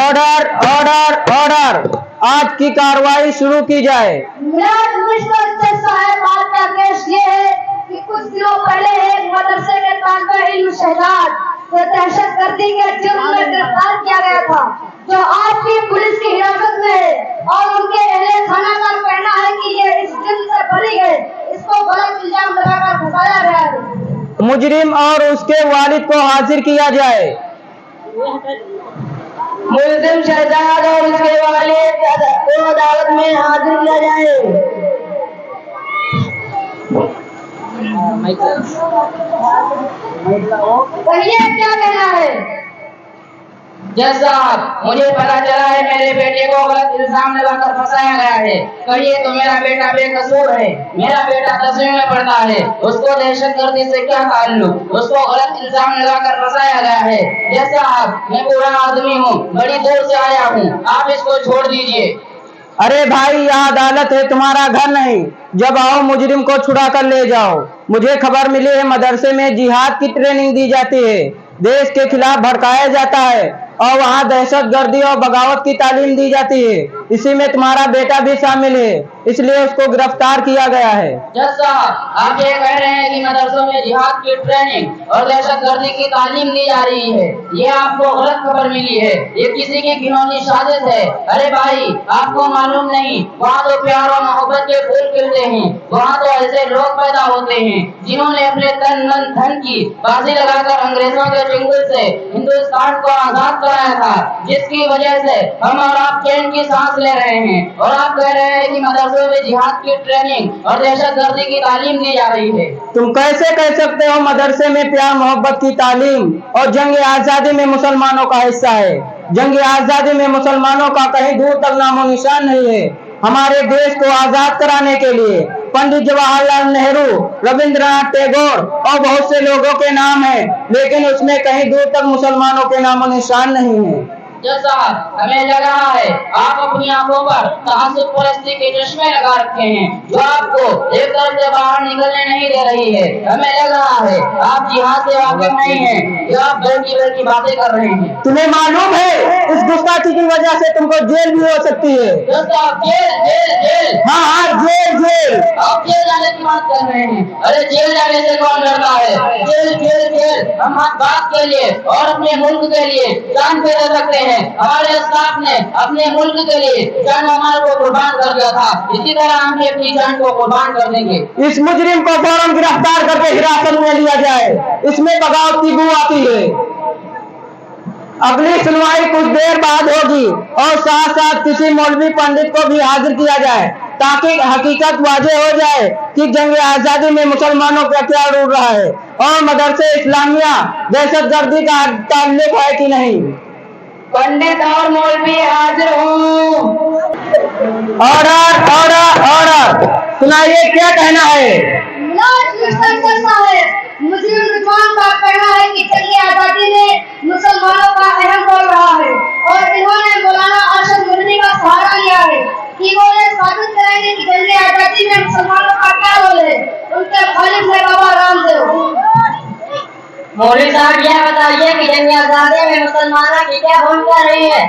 Order order order, आज की कार्रवाई शुरू की जाए। साहब, आज का केस ये है कि कुछ दिनों पहले एक मदरसे के तालिबे इल्म शहजाद को दहशतगर्दी के जुर्म में गिरफ्तार किया गया था, जो आज भी पुलिस की हिरासत में है और उनके अहले खाना का कहना है कि ये इस जुर्म से बरी है। इसको गलत इल्जाम लगाकर फंसाया गया है। मुजरिम और उसके वालिद को हाजिर किया जाए। मुल्जिम शहजाद और उसके वालिद को अदालत में हाजिर किया जाए। कहिए क्या कहना है? जज साहब, मुझे पता चला है मेरे बेटे को गलत इल्जाम लगाकर फंसाया गया है। कहिए तो मेरा बेटा बेकसूर है। मेरा बेटा 10वीं में पढ़ता है। उसको दहशतगर्दी से क्या ताल्लुक? उसको गलत इल्जाम लगाकर फंसाया गया है। जज साहब, मैं बूढ़ा आदमी हूँ, बड़ी दूर से आया हूँ, आप इसको छोड़ दीजिए। अरे भाई, यह अदालत है, तुम्हारा घर नहीं। जब आओ मुजरिम को छुड़ा कर ले जाओ। मुझे खबर मिली है मदरसे में जिहाद की ट्रेनिंग दी जाती है, देश के खिलाफ भड़काया जाता है और वहाँ दहशतगर्दी और बगावत की तालीम दी जाती है। इसी में तुम्हारा बेटा भी शामिल है, इसलिए उसको गिरफ्तार किया गया है। जज साहब, आप ये कह रहे हैं कि मदरसों में जिहाद की ट्रेनिंग और दहशतगर्दी की तालीम दी जा रही है। ये आपको गलत खबर मिली है। ये किसी की घिनौनी साजिश है। अरे भाई, आपको मालूम नहीं, वहाँ तो प्यार और मोहब्बत के फूल खिलते हैं। वहाँ तो ऐसे लोग पैदा होते हैं जिन्होंने अपने तन मन धन की बाजी लगाकर अंग्रेजों के चंगुल से हिंदुस्तान को आजाद कराया था, जिसकी वजह से हम और आप चैन की सांस ले रहे हैं। और आप कह रहे हैं कि मदरसों में जिहाद की ट्रेनिंग और दहशतगर्दी की तालीम दी जा रही है। तुम कैसे कह सकते हो मदरसे में प्यार मोहब्बत की तालीम और जंग आजादी में मुसलमानों का हिस्सा है? जंग आजादी में मुसलमानों का कहीं दूर तक नामो निशान नहीं है। हमारे देश को आजाद कराने के लिए पंडित जवाहरलाल नेहरू, रविंद्रनाथ टैगोर और बहुत से लोगों के नाम हैं, लेकिन उसमें कहीं दूर तक मुसलमानों के नामो निशान नहीं है। जज साहब, हमें लग रहा है आप अपनी आंखों पर तहस्सुब परस्ती के चश्मे लगा रखे हैं, जो आपको एक तरफ से बाहर निकलने नहीं दे रही है। हमें लग रहा है आप जिहाद से वाकिफ नहीं हैं, जो आप की बातें कर रहे हैं। तुम्हें मालूम है इस गुस्ताखी की वजह से तुमको जेल भी हो सकती है। जज साहब, जेल जेल जेल? हाँ, जेल जेल। आप जेल जाने की बात कर रहे हैं? अरे जेल जाने से कौन डरता है? जेल जेल जेल, हम हर बात के लिए और अपने मुल्क के लिए जान पे दे सकते हैं। हमारे स्टाफ ने अपने मुल्क के लिए जान माल को कुर्बान कर दिया था, इसी तरह हम भी अपनी जान को कुर्बान कर देंगे। इस मुजरिम को फौरन गिरफ्तार करके हिरासत में लिया जाए। इसमें बगावत की बू आती है। अगली सुनवाई कुछ देर बाद होगी और साथ साथ किसी मौलवी पंडित को भी हाजिर किया जाए, ताकि हकीकत वाजे हो जाए कि जंग आजादी में मुसलमानों का क्या रूल रहा है और मदरसे इस्लामिया दहशतगर्दी का ताल्लुक है कि नहीं। पंडित और मौलवी हाजिर हूँ। ऑर्डर ऑर्डर ऑर्डर, सुनाइए क्या कहना है। मुस्लिम रिजवान का कहना है कि जंग आजादी में मुसलमानों का अहम रोल रहा है और इन्होंने मौलाना अरशद मदनी का सहारा लिया है कि वो ये साबित करेंगे कि जंग आजादी में मुसलमानों का क्या रोल है। उनके खालिद है बाबा रामदेव। मौलवी साहब, यह बताइए कि जंग आजादी में मुसलमानों की क्या भूमिका रही है?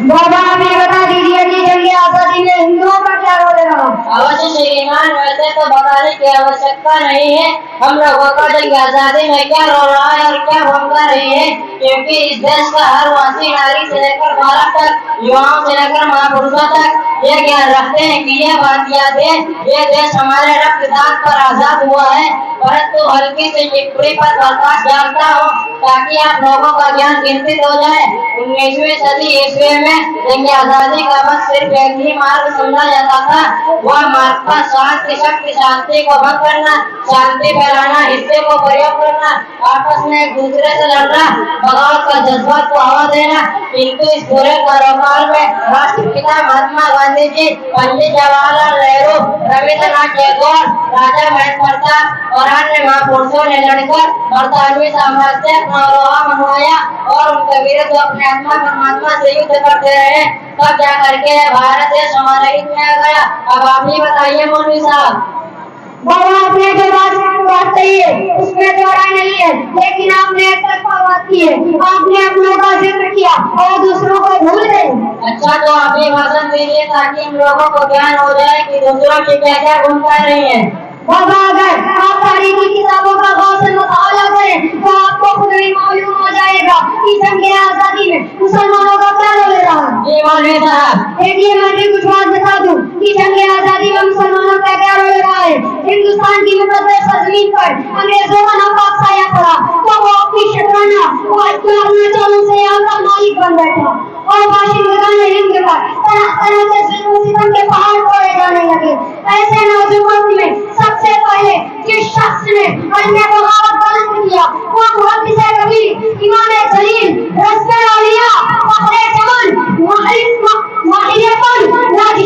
बाबा आप ये बता दीजिए कि जंग आजादी में हिंदुओं का क्या रोल रहा? अवश्य श्रीमान, वैसे तो बताने की आवश्यकता नहीं है हम लोगों का जंग आजादी में क्या रोल रहा है और क्या भूमिका रही है, क्योंकि इस देश का हर वासी नारी से लेकर बालक तक, युवाओं से लेकर महापुरुषों तक ये ज्ञान रखते हैं कि यह भारतीय देश, ये देश हमारे रक्तदान पर आजाद हुआ है। परंतु हल्की से टिप्पणी पर प्रकाश डालता हूँ ताकि आप लोगों का ज्ञान चिंतित हो जाए। 19वीं सदी ईस्वी में जंग आजादी का बस सिर्फ एक ही मार्ग समझा जाता था, वह मार्ग पर शांति, शक्ति, शांति को भंग करना, शांति फैलाना, हिस्से को प्रयोग करना, आपस में एक दूसरे से लड़ना, बगावत का जज्बात को हवा देना। किंतु इस पूरे कारोबार में राष्ट्रपिता महात्मा गांधी जी, पंडित जवाहरलाल नेहरू, रविंद्रनाथ टैगोर, राजा महेंद्र प्रताप और अन्य महापुरुषों ने लड़कर बरतानवी साम्राज्य से अपना लोहा मनवाया और उनके विरुद्ध अपने आत्मा परमात्मा से युद्ध करते रहे। तब क्या करके भारत देश हमारे हित में आ गया। अब आप ही बताइए मौलवी साहब। बाबा आपने जो बात कही है उसमें जो राय नहीं है, लेकिन आपने एक तरफा बात की है। आपने अपनों का जिक्र किया और दूसरों को भूल गए। अच्छा, तो आप ये भाषण दीजिए ताकि हम लोगों को ज्ञान हो जाए कि दूसरों की क्या क्या गुण कर रही है। बाबा अगर आप तारीख की किताबों का गौर से मुताला करें तो आपको खुद ही मालूम हो जाएगा कि जंग आजादी में मुसलमानों का क्या रोल रहा है। जी मौलवी साहब। देखिए, मैं भी कुछ बात बता दूं कि जंग आजादी में मुसलमानों का क्या रोल रहा है। हिंदुस्तान की मुकद्दस जमीन पर अंग्रेजों का नापाक साया पड़ा तो वो अपनी शतराना चालों से यहाँ का मालिक बन बैठा और बाशिंदगान हिंद पर तरह तरह से सितम के पहाड़ तोड़े जाने लगे। ऐसे नौजुवान में सबसे पहले जिस शख्स ने अन्य बगावत बुलंद किया वो मुहद्दिस कबीर, इमाम जलील, रसूल औलिया, फखरे जमान, माहिर माहिर राज